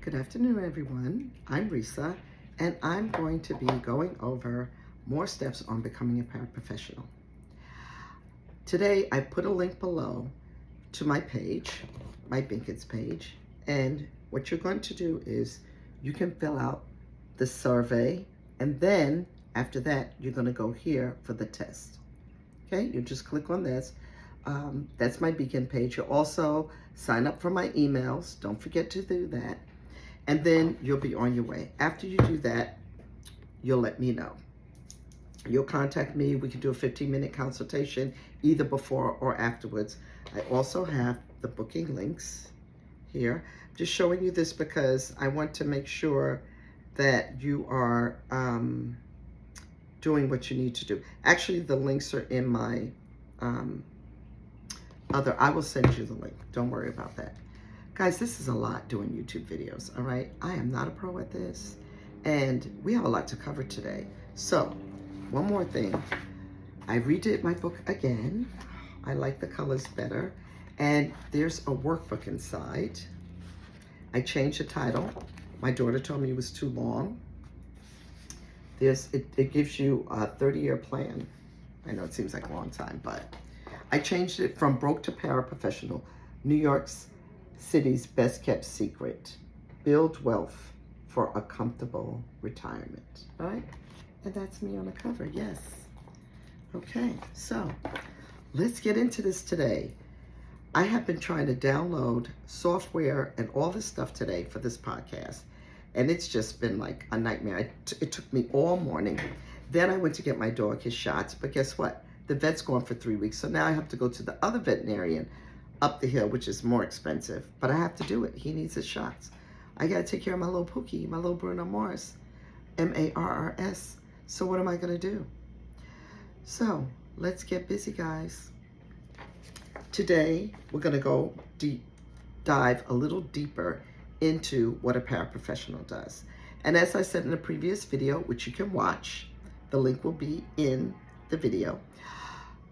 Good afternoon, everyone. I'm Risa, and I'm going to be going over more steps on becoming a paraprofessional. Today, I put a link below to my page, my Binkins page, and what you're going to do is you can fill out the survey, and then after that, you're going to go here for the test. Okay, you just click on this. That's my Beacon page. You'll also sign up for my emails. Don't forget to do that. And then you'll be on your way. After you do that, you'll let me know. You'll contact me. We can do a 15-minute consultation either before or afterwards. I also have the booking links here. I'm just showing you this because I want to make sure that you are doing what you need to do. Actually, the links are in my I will send you the link. Don't worry about that. Guys, this is a lot doing YouTube videos, all right? I am not a pro at this, and we have a lot to cover today. So, one more thing. I redid my book again. I like the colors better, and there's a workbook inside. I changed the title. My daughter told me it was too long. It gives you a 30-year plan. I know it seems like a long time, but I changed it from Broke to Paraprofessional, New York City's Best Kept Secret. Build wealth for a comfortable retirement, all right? And that's me on the cover, yes. Okay, so let's get into this today. I have been trying to download software and all this stuff today for this podcast, and it's just been like a nightmare. It took me all morning. Then I went to get my dog his shots, but guess what? The vet's gone for 3 weeks, so now I have to go to the other veterinarian up the hill, which is more expensive, but I have to do it. He needs his shots. I got to take care of my little Pookie, my little Bruno Mars, M-A-R-R-S. So what am I going to do? So let's get busy, guys. Today, we're going to go dive a little deeper into what a paraprofessional does. And as I said in a previous video, which you can watch, the link will be in the video.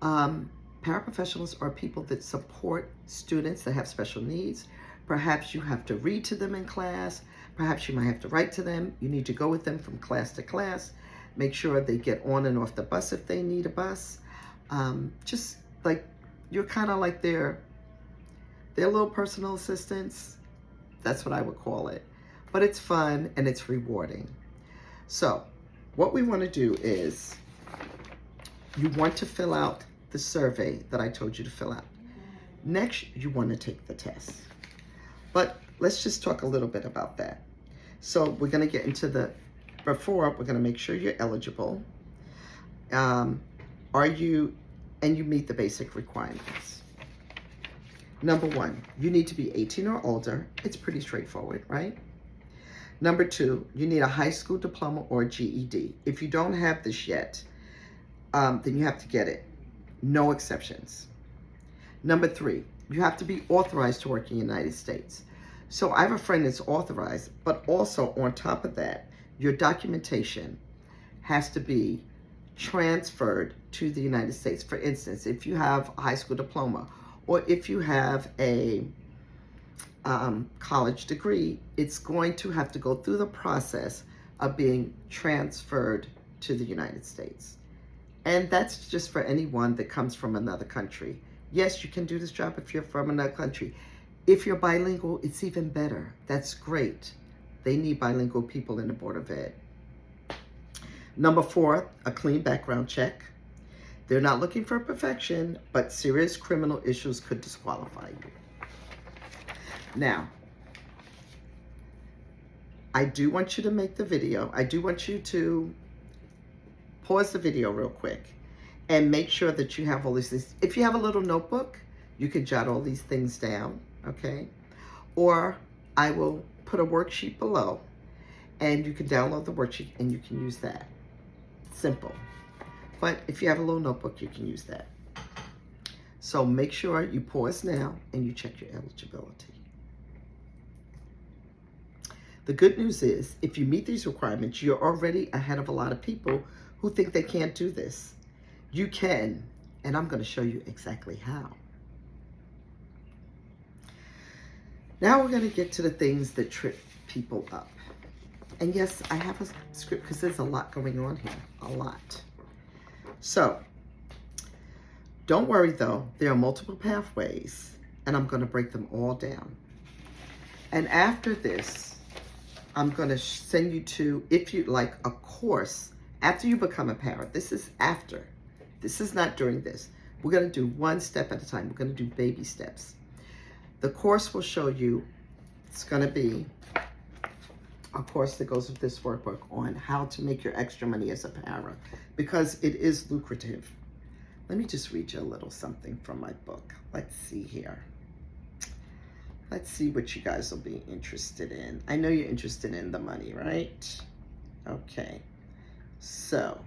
Paraprofessionals are people that support students that have special needs. Perhaps you have to read to them in class. Perhaps you might have to write to them. You need to go with them from class to class. Make sure they get on and off the bus if they need a bus. Just like, you're kind of like their little personal assistants. That's what I would call it. But it's fun and it's rewarding. So what we want to do is you want to fill out the survey that I told you to fill out. Next, you want to take the test. But let's just talk a little bit about that. So we're going to get into before, we're going to make sure you're eligible. And you meet the basic requirements. Number 1, you need to be 18 or older. It's pretty straightforward, right? Number 2, you need a high school diploma or GED. If you don't have this yet, then you have to get it. No exceptions. Number 3, you have to be authorized to work in the United States. So I have a friend that's authorized, but also on top of that, your documentation has to be transferred to the United States. For instance, if you have a high school diploma, or if you have a college degree, it's going to have to go through the process of being transferred to the United States. And that's just for anyone that comes from another country. Yes, you can do this job if you're from another country. If you're bilingual, it's even better. That's great. They need bilingual people in the Board of Ed. Number 4, a clean background check. They're not looking for perfection, but serious criminal issues could disqualify you. Now, I do want you to make the video. I do want you to pause the video real quick and make sure that you have all these things. If you have a little notebook, you can jot all these things down, okay? Or I will put a worksheet below and you can download the worksheet and you can use that. Simple. But if you have a little notebook, you can use that. So make sure you pause now and you check your eligibility. The good news is, if you meet these requirements, you're already ahead of a lot of people who think they can't do this. You can, and I'm going to show you exactly how. Now we're going to get to the things that trip people up. And yes, I have a script because there's a lot going on here, a lot. So, don't worry though, there are multiple pathways and I'm going to break them all down. And after this, I'm going to send you to, if you'd like, a course after you become a para. This is after. This is not during this. We're going to do one step at a time. We're going to do baby steps. The course will show you, it's going to be a course that goes with this workbook on how to make your extra money as a para, because it is lucrative. Let me just read you a little something from my book. Let's see here. Let's see what you guys will be interested in. I know you're interested in the money, right? Okay. So,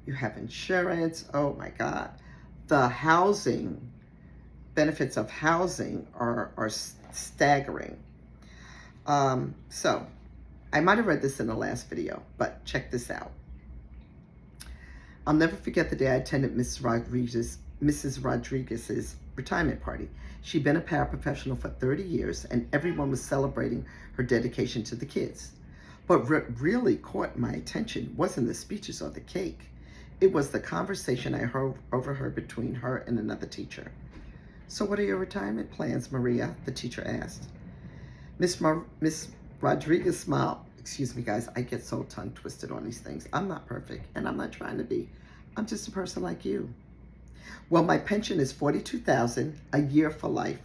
you have insurance. Oh my God. The housing, benefits of housing are staggering. So, I might have read this in the last video, but check this out. I'll never forget the day I attended Mrs. Rodriguez's retirement party. She'd been a paraprofessional for 30 years, and everyone was celebrating her dedication to the kids. But what really caught my attention wasn't the speeches or the cake. It was the conversation I overheard between her and another teacher. "So what are your retirement plans, Maria?" the teacher asked. Miss Rodriguez smiled. Excuse me, guys, I get so tongue twisted on these things. I'm not perfect, and I'm not trying to be. I'm just a person like you. "Well, my pension is $42,000 a year for life.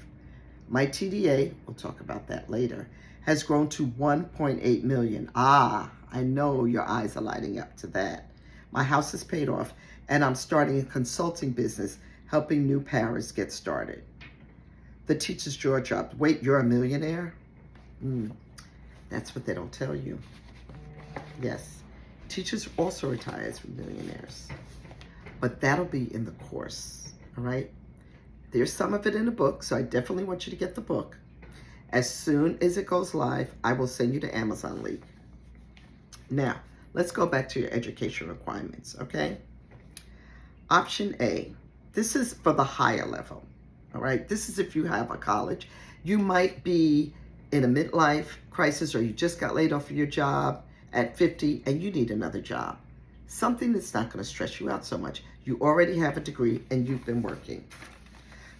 My TDA, we'll talk about that later, has grown to $1.8 million. Ah, I know your eyes are lighting up to that. My house is paid off, and I'm starting a consulting business helping new paras get started." The teacher's jaw dropped. "Wait, you're a millionaire?" That's what they don't tell you. Yes, teachers also retire as millionaires. But that'll be in the course, all right? There's some of it in the book, so I definitely want you to get the book. As soon as it goes live, I will send you the Amazon link. Now, let's go back to your education requirements, okay? Option A, this is for the higher level, all right? This is if you have a college. You might be in a midlife crisis, or you just got laid off of your job at 50 and you need another job. Something that's not going to stress you out so much. You already have a degree and you've been working.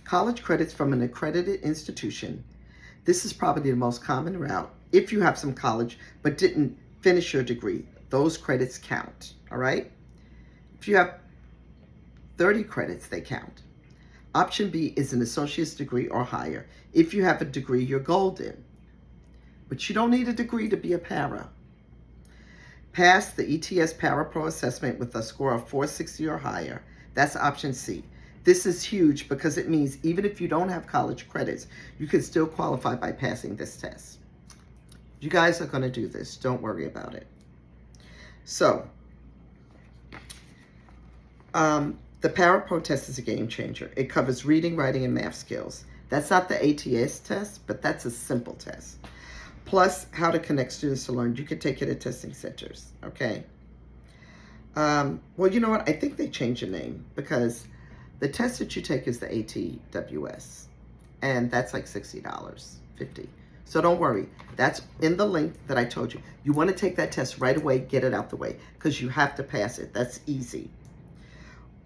College credits from an accredited institution. This is probably the most common route. If you have some college but didn't finish your degree, those credits count, all right? If you have 30 credits, they count. Option B is an associate's degree or higher. If you have a degree, you're golden. But you don't need a degree to be a para. Pass the ETS Parapro assessment with a score of 460 or higher. That's option C. This is huge because it means even if you don't have college credits, you can still qualify by passing this test. You guys are going to do this. Don't worry about it. So, the Parapro test is a game changer. It covers reading, writing, and math skills. That's not the ATS test, but that's a simple test. Plus, how to connect students to learn. You can take it at testing centers, okay? Well, you know what? I think they changed the name because the test that you take is the ATWS, and that's like $60, $50. So don't worry. That's in the link that I told you. You want to take that test right away, get it out the way, because you have to pass it. That's easy.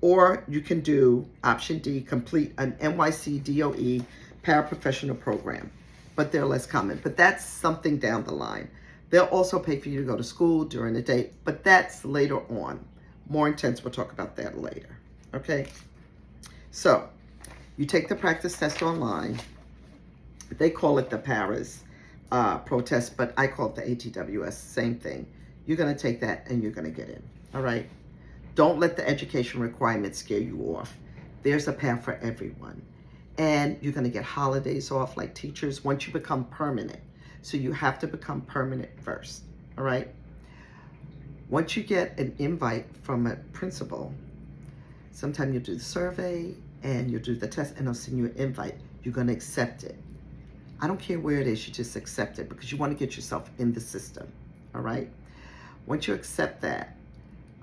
Or you can do option D, complete an NYC DOE paraprofessional program, but they're less common. But that's something down the line. They'll also pay for you to go to school during the day, but that's later on. More intense, we'll talk about that later, okay? So, you take the practice test online. They call it the Paras Pro Test, but I call it the ATWS, same thing. You're gonna take that and you're gonna get in, all right? Don't let the education requirements scare you off. There's a path for everyone. And you're gonna get holidays off like teachers once you become permanent. So you have to become permanent first, all right? Once you get an invite from a principal, sometime you'll do the survey and you'll do the test and they'll send you an invite. You're gonna accept it. I don't care where it is, you just accept it because you wanna get yourself in the system, all right? Once you accept that,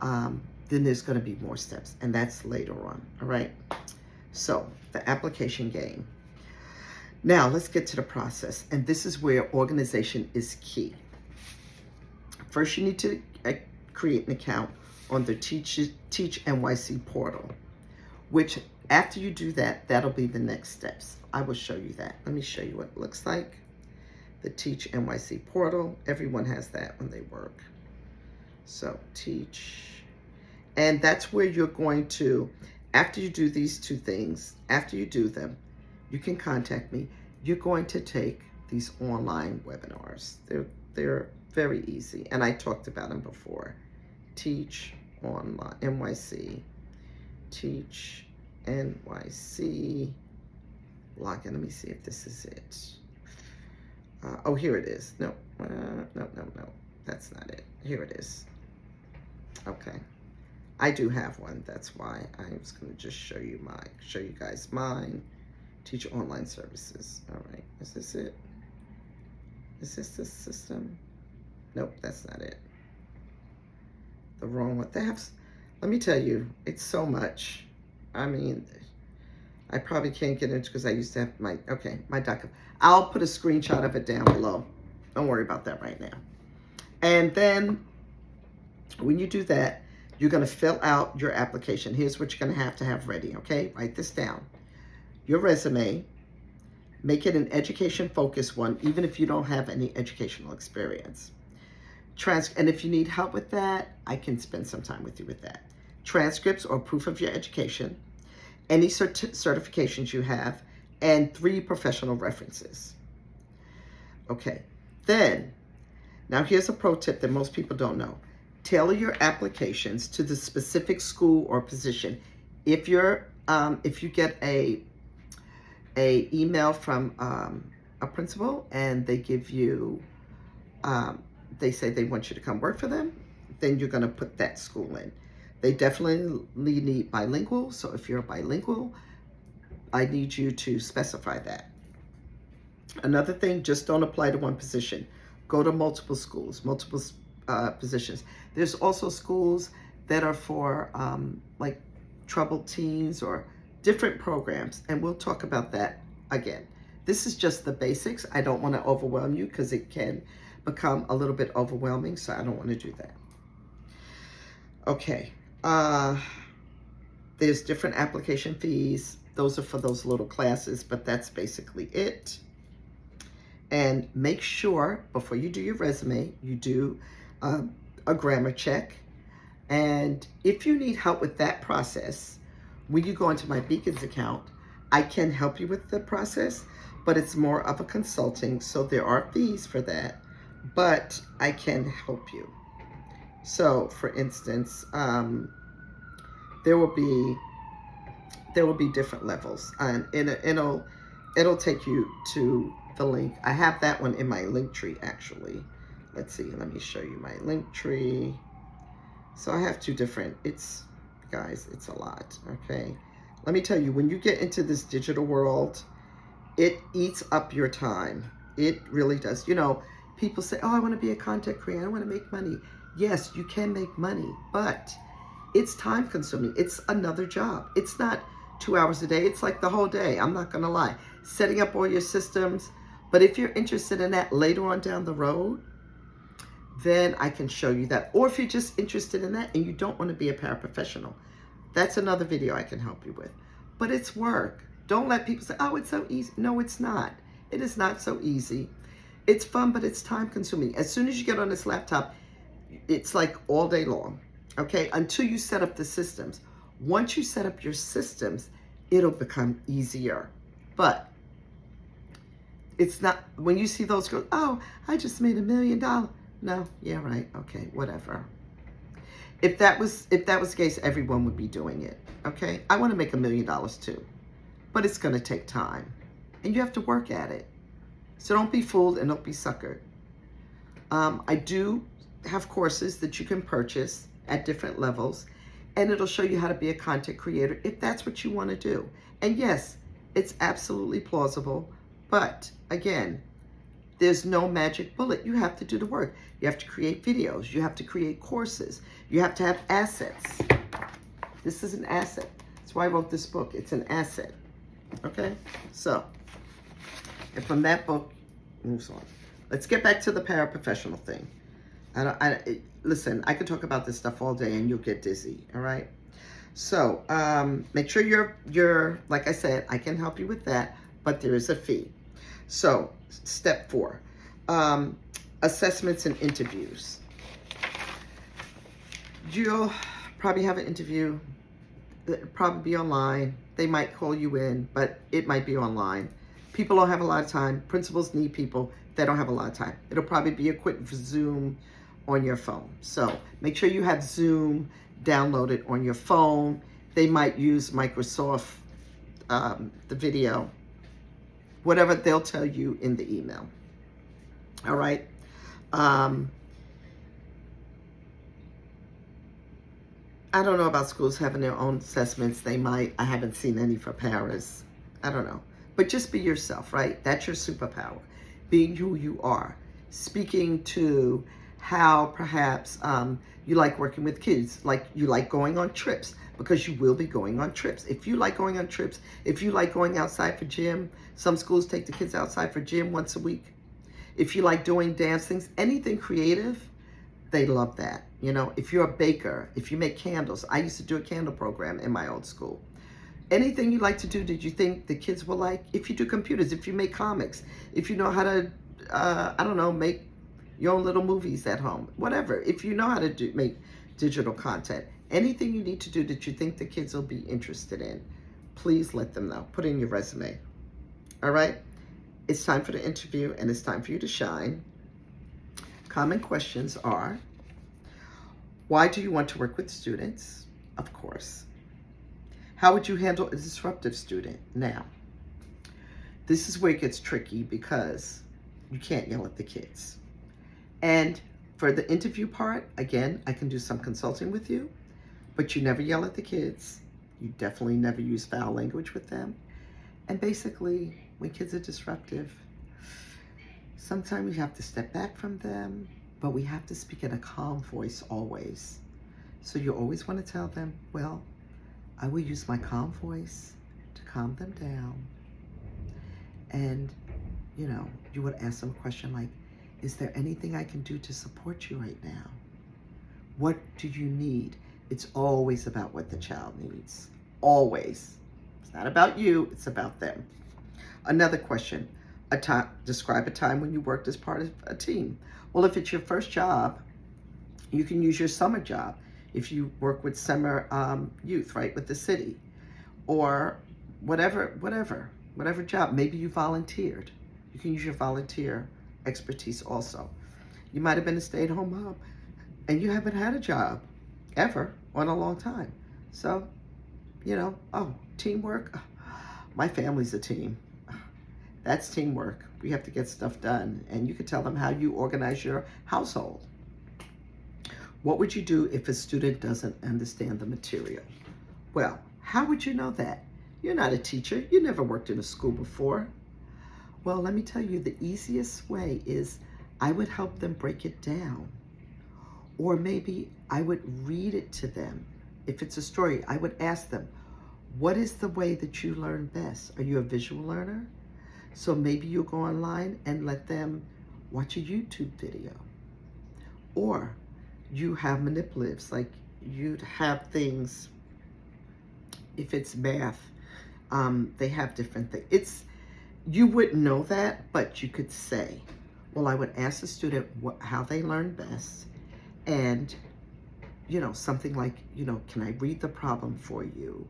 then there's gonna be more steps and that's later on, all right? So, the application game. Now, let's get to the process. And this is where organization is key. First, you need to create an account on the Teach NYC portal, which after you do that, that'll be the next steps. I will show you that. Let me show you what it looks like. The Teach NYC portal. Everyone has that when they work. So Teach. And that's where you're going to, after you do these two things, after you do them, you can contact me. You're going to take these online webinars. They're very easy. And I talked about them before. Teach Online NYC. Teach NYC. Login. Let me see if this is it. Oh, here it is. No. No. That's not it. Here it is. Okay. I do have one. That's why I was going to just show you guys mine. Teach online services. All right. Is this it? Is this the system? Nope, that's not it. The wrong one. Let me tell you, it's so much. I mean, I probably can't get into because I used to have my document. I'll put a screenshot of it down below. Don't worry about that right now. And then when you do that, you're going to fill out your application. Here's what you're going to have ready, okay? Write this down. Your resume, make it an education-focused one, even if you don't have any educational experience. And if you need help with that, I can spend some time with you with that. Transcripts or proof of your education, any certifications you have, and 3 professional references. Okay, then, now here's a pro tip that most people don't know. Tailor your applications to the specific school or position. If you get a email from a principal and they give you, they say they want you to come work for them, then you're going to put that school in. They definitely need bilingual, so if you're bilingual, I need you to specify that. Another thing, just don't apply to one position. Go to multiple schools, multiple positions. There's also schools that are for like troubled teens or different programs, and we'll talk about that again. This is just the basics. I don't want to overwhelm you because it can become a little bit overwhelming, so I don't want to do that. Okay, there's different application fees. Those are for those little classes, but that's basically it. And make sure before you do your resume, you do a grammar check. And if you need help with that process, when you go into my Beacons account, I can help you with the process, but it's more of a consulting, so there are fees for that, but I can help you. So, for instance, there will be different levels, and it'll take you to the link. I have that one in my link tree actually. Let's see. Let me show you my link tree. So I have 2 different. Guys, it's a lot. Okay. Let me tell you, when you get into this digital world, it eats up your time. It really does. You know, people say, "Oh, I want to be a content creator. I want to make money." Yes, you can make money, but it's time consuming. It's another job. It's not 2 hours a day. It's like the whole day. I'm not going to lie. Setting up all your systems. But if you're interested in that later on down the road, then I can show you that. Or if you're just interested in that and you don't want to be a paraprofessional, that's another video I can help you with. But it's work. Don't let people say, "Oh, it's so easy." No, it's not. It is not so easy. It's fun, but it's time consuming. As soon as you get on this laptop, it's like all day long, okay? Until you set up the systems. Once you set up your systems, it'll become easier. But it's not, when you see those girls, "Oh, I just made $1 million. No, yeah, right, okay, whatever. If that was the case, everyone would be doing it, okay? I want to make $1 million too, but it's going to take time, and you have to work at it. So don't be fooled and don't be suckered. I do have courses that you can purchase at different levels, and it'll show you how to be a content creator if that's what you want to do. And yes, it's absolutely plausible, but again, there's no magic bullet. You have to do the work. You have to create videos. You have to create courses. You have to have assets. This is an asset. That's why I wrote this book. It's an asset. Okay? So, And from that book, moves on. Let's get back to the paraprofessional thing. Listen, I could talk about this stuff all day and you'll get dizzy, all right? So make sure you're, like I said, I can help you with that, but there is a fee. So step 4, assessments and interviews. You'll probably have an interview, it'll probably be online. They might call you in, but it might be online. People don't have a lot of time. Principals need people. They don't have a lot of time. It'll probably be a quick Zoom on your phone. So make sure you have Zoom downloaded on your phone. They might use Microsoft, the video, whatever they'll tell you in the email. All right. I don't know about schools having their own assessments. They might. I haven't seen any for Paris. I don't know. But just be yourself, right? That's your superpower. Being who you are. Speaking to how perhaps you like working with kids, like you like going on trips, because you will be going on trips. If you like going on trips, if you like going outside for gym, some schools take the kids outside for gym once a week. If you like doing dance things, anything creative, they love that. You know, if you're a baker, if you make candles, I used to do a candle program in my old school. Anything you like to do, did you think the kids will like? If you do computers, if you make comics, if you know how to, I don't know, make your own little movies at home, whatever. If you know how to make digital content, anything you need to do that you think the kids will be interested in, please let them know. Put in your resume. All right? It's time for the interview and it's time for you to shine. Common questions are, why do you want to work with students? Of course. How would you handle a disruptive student? Now, this is where it gets tricky because you can't yell at the kids. And for the interview part, again, I can do some consulting with you, but you never yell at the kids. You definitely never use foul language with them. And basically, when kids are disruptive, sometimes we have to step back from them, but we have to speak in a calm voice always. So you always want to tell them, well, I will use my calm voice to calm them down. And, you know, you would ask them a question like, is there anything I can do to support you right now? What do you need? It's always about what the child needs. Always. It's not about you, it's about them. Another question, describe a time when you worked as part of a team. Well, if it's your first job, you can use your summer job. If you work with summer youth, right, with the city, or whatever job. Maybe you volunteered. You can use your volunteer expertise also. You might have been a stay-at-home mom and you haven't had a job ever in a long time. So, you know, oh, teamwork. My family's a team. That's teamwork. We have to get stuff done. And you could tell them how you organize your household. What would you do if a student doesn't understand the material? Well, how would you know that? You're not a teacher. You never worked in a school before. Well, let me tell you, the easiest way is I would help them break it down. Or maybe I would read it to them. If it's a story, I would ask them, what is the way that you learn best? Are you a visual learner? So maybe you'll go online and let them watch a YouTube video. Or you have manipulatives, like you'd have things, if it's math, they have different things. You wouldn't know that, but you could say, well, I would ask the student how they learn best. And, you know, something like, you know, can I read the problem for you?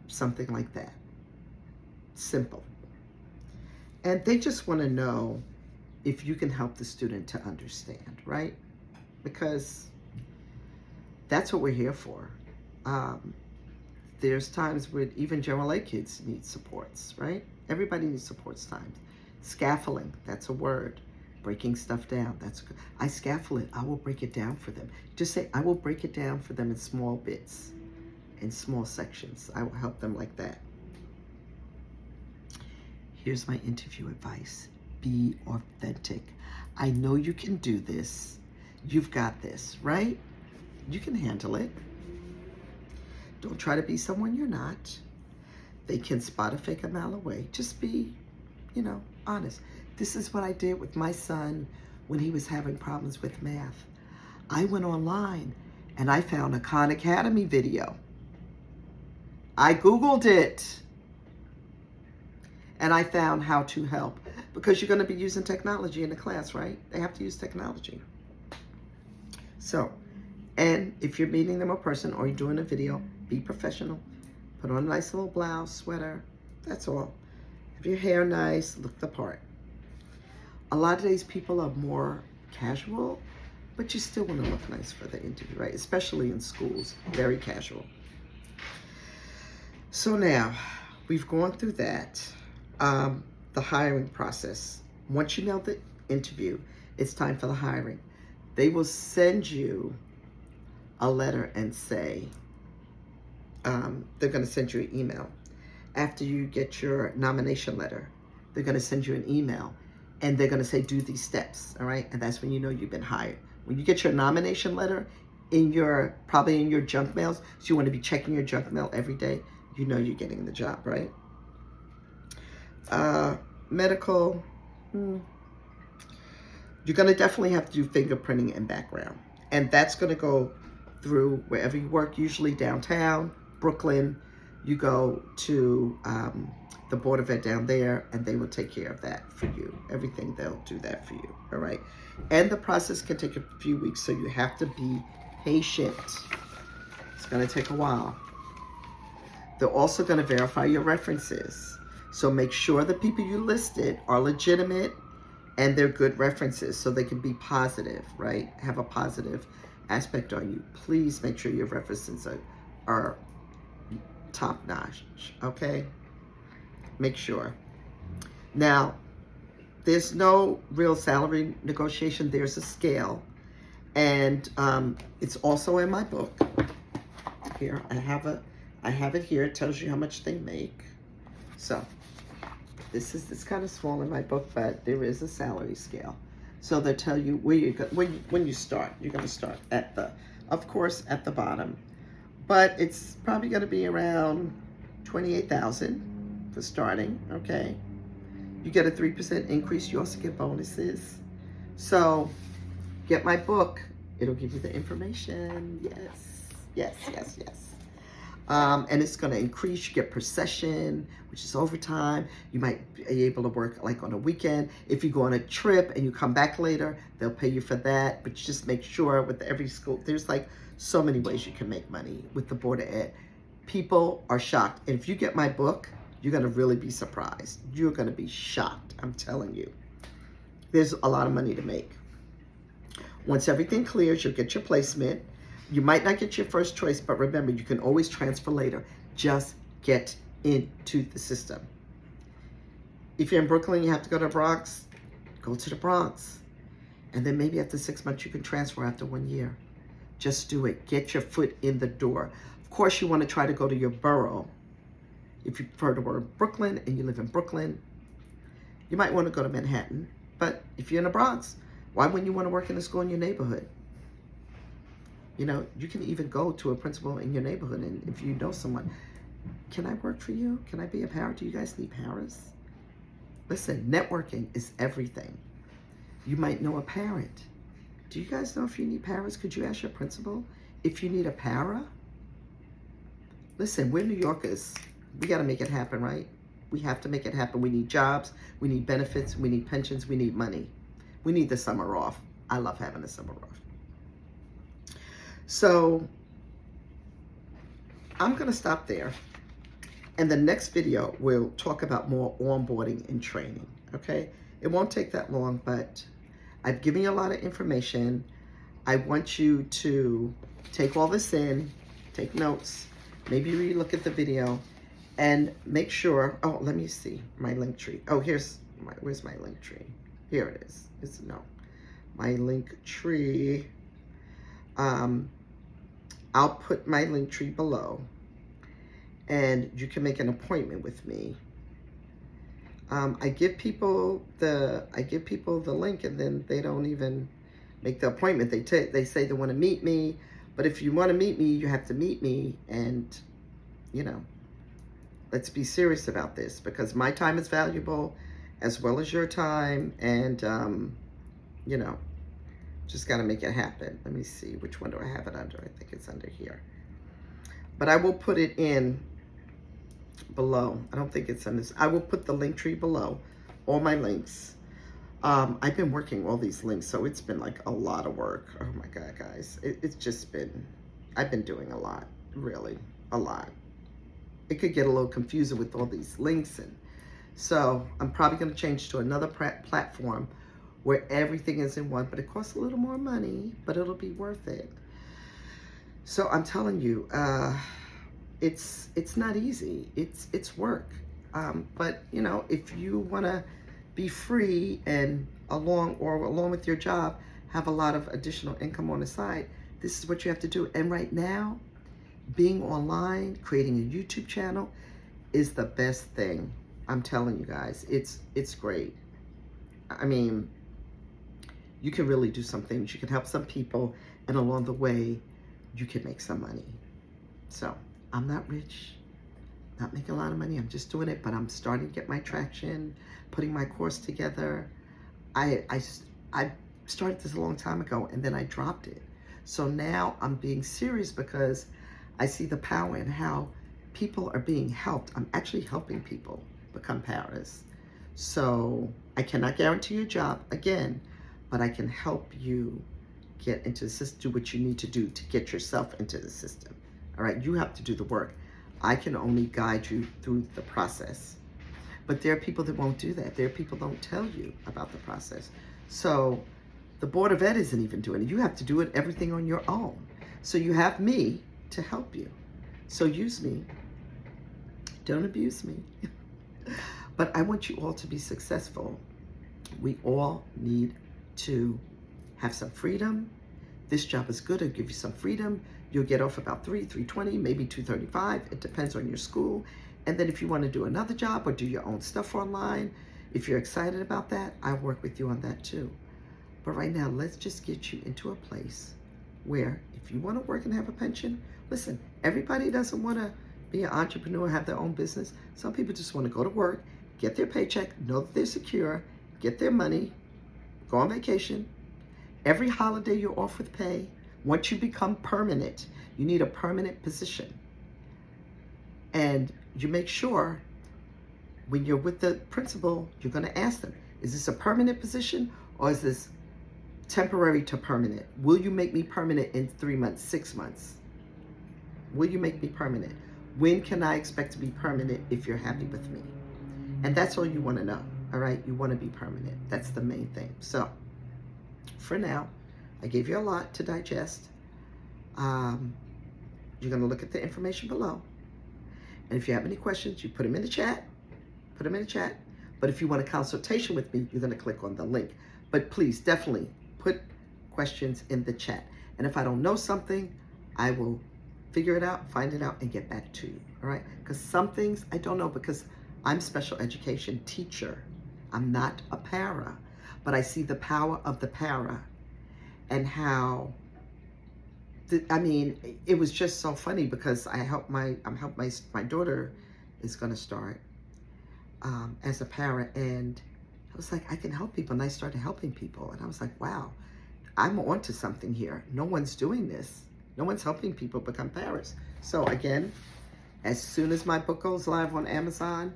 Something like that. Simple. And they just want to know if you can help the student to understand, right? Because that's what we're here for. There's times where even general ed kids need supports, right? Everybody needs supports times. Scaffolding, that's a word. Breaking stuff down, that's good. I scaffold it, I will break it down for them. Just say, I will break it down for them in small bits, in small sections. I will help them like that. Here's my interview advice. Be authentic. I know you can do this. You've got this, right? You can handle it. Don't try to be someone you're not. They can spot a fake a mile away. Just be honest. This is what I did with my son when he was having problems with math. I went online and I found a Khan Academy video. I Googled it and I found how to help, because you're going to be using technology in the class, right? They have to use technology. So, and if you're meeting them in person or you're doing a video, be professional. Put on a nice little blouse, sweater. That's all. Have your hair nice, look the part. A lot of these people are more casual, but you still want to look nice for the interview, right? Especially in schools, very casual. So now, we've gone through that. The hiring process. Once you know the interview, it's time for the hiring. They will send you a letter and say, they're going to send you an email. After you get your nomination letter, they're going to send you an email and they're going to say, do these steps, all right? And that's when you know you've been hired. When you get your nomination letter probably in your junk mails, so you want to be checking your junk mail every day, you know you're getting the job, right? Medical, you're going to definitely have to do fingerprinting and background. And that's going to go through wherever you work, usually downtown, Brooklyn. You go to the Board of Ed down there, and they will take care of that for you. Everything, they'll do that for you, all right? And the process can take a few weeks, so you have to be patient. It's going to take a while. They're also going to verify your references. So make sure the people you listed are legitimate and they're good references, so they can be positive, right? Have a positive aspect on you. Please make sure your references are top notch, okay? Make sure. Now, there's no real salary negotiation. There's a scale, and it's also in my book. Here, I have it here. It tells you how much they make. So, it's kind of small in my book, but there is a salary scale. So they'll tell you where you go when you start. You're going to start of course, at the bottom, but it's probably going to be around $28,000 for starting. Okay, you get a 3% increase. You also get bonuses. So get my book. It'll give you the information. Yes. And it's going to increase. You get per session, which is overtime. You might be able to work like on a weekend. If you go on a trip and you come back later, they'll pay you for that. But you just make sure with every school, there's like so many ways you can make money with the Board of Ed. People are shocked. And if you get my book, you're going to really be surprised. You're going to be shocked. I'm telling you. There's a lot of money to make. Once everything clears, you'll get your placement. You might not get your first choice, but remember, you can always transfer later. Just get into the system. If you're in Brooklyn, you have to go to the Bronx, go to the Bronx. And then maybe after 6 months, you can transfer after 1 year. Just do it. Get your foot in the door. Of course, you want to try to go to your borough. If you prefer to work in Brooklyn and you live in Brooklyn, you might want to go to Manhattan. But if you're in the Bronx, why wouldn't you want to work in a school in your neighborhood? You know, you can even go to a principal in your neighborhood, and if you know someone, can I work for you? Can I be a para? Do you guys need paras? Listen, networking is everything. You might know a parent. Do you guys know if you need paras? Could you ask your principal if you need a para? Listen, we're New Yorkers. We got to make it happen, right? We have to make it happen. We need jobs. We need benefits. We need pensions. We need money. We need the summer off. I love having the summer off. So I'm going to stop there. And the next video, we'll talk about more onboarding and training, okay? It won't take that long, but I've given you a lot of information. I want you to take all this in, take notes, maybe re-look at the video, and make sure, oh, let me see my link tree. Oh, where's my link tree? Here it is. My link tree. I'll put my link tree below, and you can make an appointment with me. I give people the link, and then they don't even make the appointment. They say they want to meet me, but if you want to meet me, you have to meet me, and let's be serious about this, because my time is valuable, as well as your time, and you know, just got to make it happen. Let me see, which one do I have it under? I think it's under here, but I will put it in below. I don't think it's on this. I will put the link tree below, all my links. I've been working all these links, so it's been like a lot of work. Oh my God, guys. It's just been, I've been doing a lot, really, a lot. It could get a little confusing with all these links, and so I'm probably going to change to another platform where everything is in one, but it costs a little more money, but it'll be worth it. So I'm telling you, it's not easy. It's work. But you know, if you want to be free and along with your job, have a lot of additional income on the side, this is what you have to do. And right now, being online, creating a YouTube channel is the best thing. I'm telling you guys, it's great. I mean, you can really do some things. You can help some people, and along the way, you can make some money. So I'm not rich, not making a lot of money. I'm just doing it, but I'm starting to get my traction, putting my course together. I started this a long time ago, and then I dropped it. So now I'm being serious because I see the power in how people are being helped. I'm actually helping people become paras. So I cannot guarantee your job again, but I can help you get into the system, do what you need to do to get yourself into the system. All right, you have to do the work. I can only guide you through the process. But there are people that won't do that. There are people that don't tell you about the process. So the Board of Ed isn't even doing it. You have to do it everything on your own. So you have me to help you. So use me. Don't abuse me. But I want you all to be successful. We all need to have some freedom. This job is good. It'll give you some freedom. You'll get off about $320, maybe $235. It depends on your school. And then if you want to do another job or do your own stuff online, if you're excited about that, I work with you on that too. But right now, let's just get you into a place where if you want to work and have a pension, listen, everybody doesn't want to be an entrepreneur, have their own business. Some people just want to go to work, get their paycheck, know that they're secure, get their money, go on vacation. Every holiday you're off with pay. Once you become permanent, you need a permanent position. And you make sure when you're with the principal, you're going to ask them, is this a permanent position or is this temporary to permanent? Will you make me permanent in 3 months, 6 months? Will you make me permanent? When can I expect to be permanent if you're happy with me? And that's all you want to know, all right? You want to be permanent. That's the main thing. So for now, I gave you a lot to digest. You're going to look at the information below. And if you have any questions, you put them in the chat. Put them in the chat. But if you want a consultation with me, you're going to click on the link. But please, definitely put questions in the chat. And if I don't know something, I will figure it out, find it out, and get back to you. All right? Because some things I don't know because I'm special education teacher. I'm not a para. But I see the power of the para and how, I mean, it was just so funny because my daughter is going to start as a para, and I was like, I can help people, and I started helping people, and I was like, wow, I'm onto something here. No one's doing this. No one's helping people become paras. So again, as soon as my book goes live on Amazon,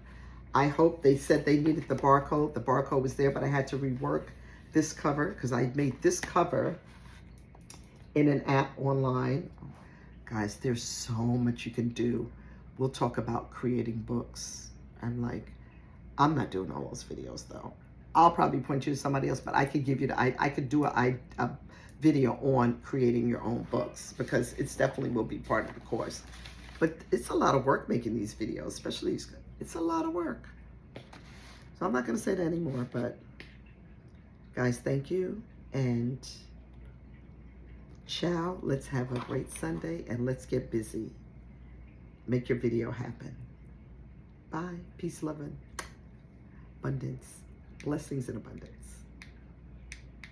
I hope, they said they needed the barcode. The barcode was there, but I had to rework this cover because I made this cover in an app online. Guys, there's so much you can do. We'll talk about creating books. I'm not doing all those videos though. I'll probably point you to somebody else, but I could give you I could do a video on creating your own books because it's definitely will be part of the course. But it's a lot of work making these videos, especially it's a lot of work. So I'm not going to say that anymore, but guys, thank you and ciao. Let's have a great Sunday and let's get busy. Make your video happen. Bye. Peace, love, and abundance. Blessings and abundance.